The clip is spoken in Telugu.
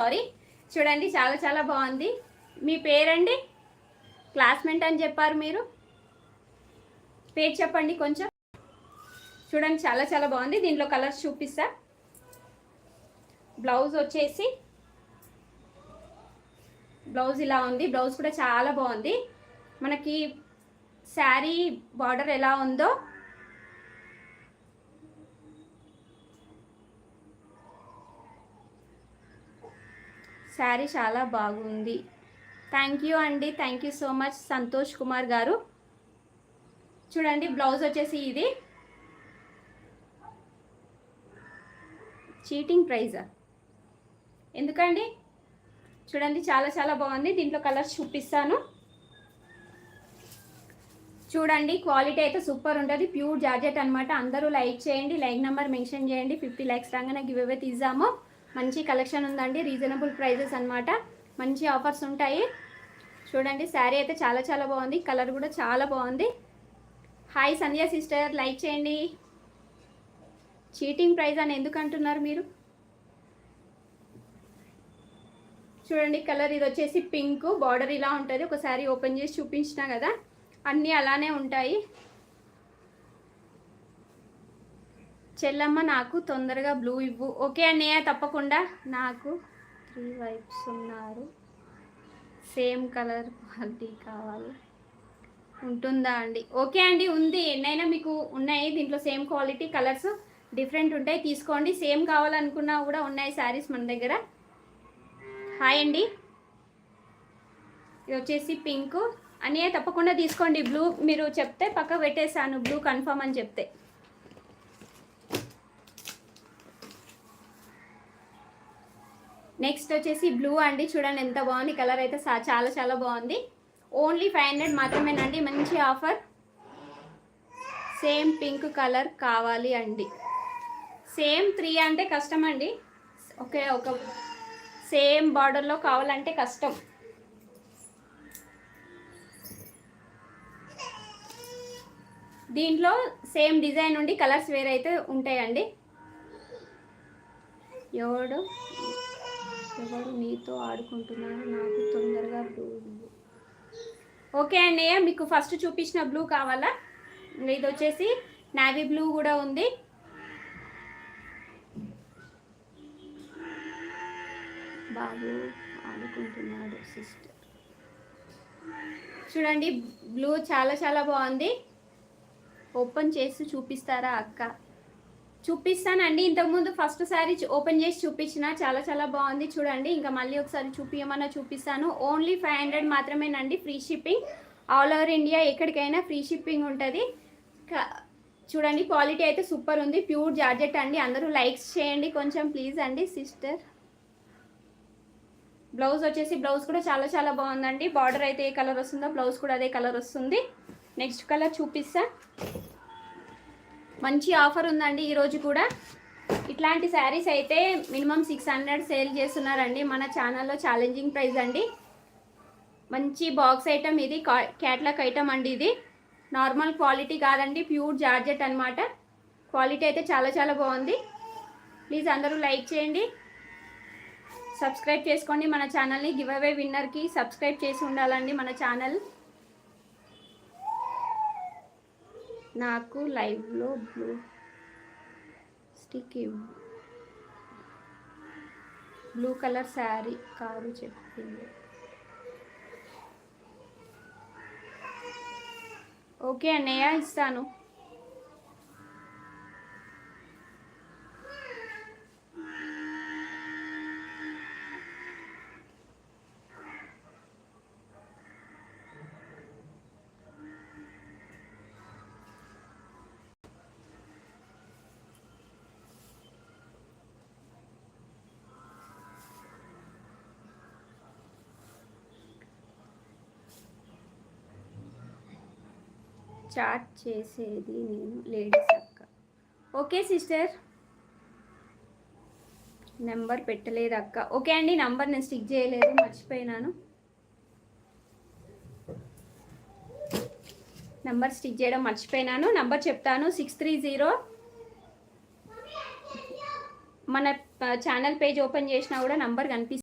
సారీ. చూడండి చాలా చాలా బాగుంది. మీ పేరండి? క్లాస్మేట్ అని చెప్పారు మీరు, పేరు చెప్పండి కొంచెం. చూడండి చాలా చాలా బాగుంది. దీంట్లో కలర్స్ చూపిస్తా. బ్లౌజ్ వచ్చేసి బ్లౌజ్ ఇలా ఉంది. బ్లౌజ్ కూడా చాలా బాగుంది. మనకి శారీ బార్డర్ ఎలా ఉందో శారీ చాలా బాగుంది. థ్యాంక్ యూ అండి, thank you so much Santosh Kumar గారు. చూడండి బ్లౌజ్ వచ్చేసి ఇది. చీటింగ్ ప్రైజా ఎందుకండి? చూడండి చాలా చాలా బాగుంది. దీంట్లో కలర్స్ చూపిస్తాను. చూడండి క్వాలిటీ అయితే సూపర్ ఉంటుంది. ప్యూర్ జార్జెట్ అనమాట. అందరూ లైక్ చేయండి, లైక్ నెంబర్ మెన్షన్ చేయండి. 50 లైక్స్ రాగానే గివ్ అవే తీసాము. మంచి కలెక్షన్ ఉందండి, రీజనబుల్ ప్రైజెస్ అనమాట. మంచి ఆఫర్స్ ఉంటాయి. చూడండి శారీ అయితే చాలా చాలా బాగుంది. కలర్ కూడా చాలా బాగుంది. హాయ్ సంధ్య సిస్టర్, లైక్ చేయండి. చీటింగ్ ప్రైజ్ అని ఎందుకు అంటున్నారు మీరు? చూడండి కలర్ ఇది వచ్చేసి పింక్, బార్డర్ ఇలా ఉంటుంది. ఒకసారి ఓపెన్ చేసి చూపించినా కదా, అన్నీ అలానే ఉంటాయి. చెల్లమ్మ నాకు తొందరగా బ్లూ ఇవ్వు. ఓకే అన్నయ్య తప్పకుండా. నాకు 3 వైఫ్స్ ఉన్నారు, సేమ్ కలర్ క్వాలిటీ కావాలి. ఉంటుందా అండి? ఓకే అండి, ఉంది. ఎన్నైనా మీకు ఉన్నాయి. దీంట్లో సేమ్ క్వాలిటీ కలర్స్ డిఫరెంట్ ఉంటాయి, తీసుకోండి. సేమ్ కావాలనుకున్నా కూడా ఉన్నాయి శారీస్ మన దగ్గర. హాయ్ అండి. ఇది వచ్చేసి పింక్. అన్నయ్య తప్పకుండా తీసుకోండి. బ్లూ మీరు చెప్తే పక్క పెట్టేసాను, బ్లూ కన్ఫర్మ్ అని చెప్తే. నెక్స్ట్ వచ్చేసి బ్లూ అండి. చూడండి ఎంత బాగుంది. కలర్ అయితే చాలా చాలా బాగుంది. ఓన్లీ 500 మాత్రమేనండి. మంచి ఆఫర్. సేమ్ పింక్ కలర్ కావాలి అండి. సేమ్ 3 అంటే కష్టం అండి. ఓకే, ఒక సేమ్ బార్డర్లో కావాలంటే కష్టం. దీంట్లో సేమ్ డిజైన్ ఉండి కలర్స్ వేరైతే ఉంటాయండి. ఎవరు నీతో ఆడుకుంటున్నారు, నాకు తొందరగా బ్లూ. ఓకే అన్నయ్య, మీకు ఫస్ట్ చూపించిన బ్లూ కావాలా? ఇది వచ్చేసి నావీ బ్లూ కూడా ఉంది. బాబు ఆడుకుంటున్నాడు సిస్టర్. చూడండి బ్లూ చాలా చాలా బాగుంది. ఓపెన్ చేసి చూపిస్తారా అక్క? చూపిస్తానండి. ఇంతకుముందు ఫస్ట్ సారీ ఓపెన్ చేసి చూపించిన, చాలా చాలా బాగుంది. చూడండి ఇంకా మళ్ళీ ఒకసారి చూపించమన్నా చూపిస్తాను. ఓన్లీ 500 మాత్రమేనండి. Free shipping, all over India ఎక్కడికైనా ఫ్రీ షిప్పింగ్ ఉంటుంది. చూడండి క్వాలిటీ అయితే సూపర్ ఉంది. ప్యూర్ జార్జెట్ అండి. అందరూ లైక్స్ చేయండి కొంచెం ప్లీజ్ అండి సిస్టర్. బ్లౌజ్ వచ్చేసి బ్లౌజ్ కూడా చాలా చాలా బాగుందండి. బార్డర్ అయితే ఏ కలర్ వస్తుందో బ్లౌజ్ కూడా అదే కలర్ వస్తుంది. నెక్స్ట్ కలర్ చూపిస్తా. మంచి ఆఫర్ ఉందండి ఈరోజు కూడా. ఇట్లాంటి శారీస్ అయితే మినిమం 600 సేల్ చేస్తున్నారండి మన ఛానల్లో. ఛాలెంజింగ్ ప్రైస్ అండి. మంచి బాక్స్ ఐటమ్ ఇది, క్యాట్లాగ్ ఐటమ్ అండి. ఇది నార్మల్ క్వాలిటీ కాదండి, ప్యూర్ జార్జెట్ అనమాట. క్వాలిటీ అయితే చాలా చాలా బాగుంది. ప్లీజ్ అందరూ లైక్ చేయండి, సబ్స్క్రైబ్ చేసుకోండి మన ఛానల్ని. గివ్ అవే విన్నర్కి సబ్స్క్రైబ్ చేసి ఉండాలండి మన ఛానల్. నాకు లైవ్లో బ్లూ స్టిక్ ఇవ్వు. బ్లూ కలర్ శారీ కాదు చెప్పింది. ఓకే అన్నయ్య ఇస్తాను. చాట్ చేసేది నేను లేడీస్ అక్క. ఓకే సిస్టర్, నెంబర్ పెట్టలేదు అక్క. ఓకే అండి, నంబర్ నేను స్టిక్ చేయలేదు, మర్చిపోయినాను. నంబర్ స్టిక్ చేయడం మర్చిపోయినాను. నంబర్ చెప్తాను 630. మన ఛానల్ పేజ్ ఓపెన్ చేసినా కూడా నంబర్ కనిపిస్తుంది.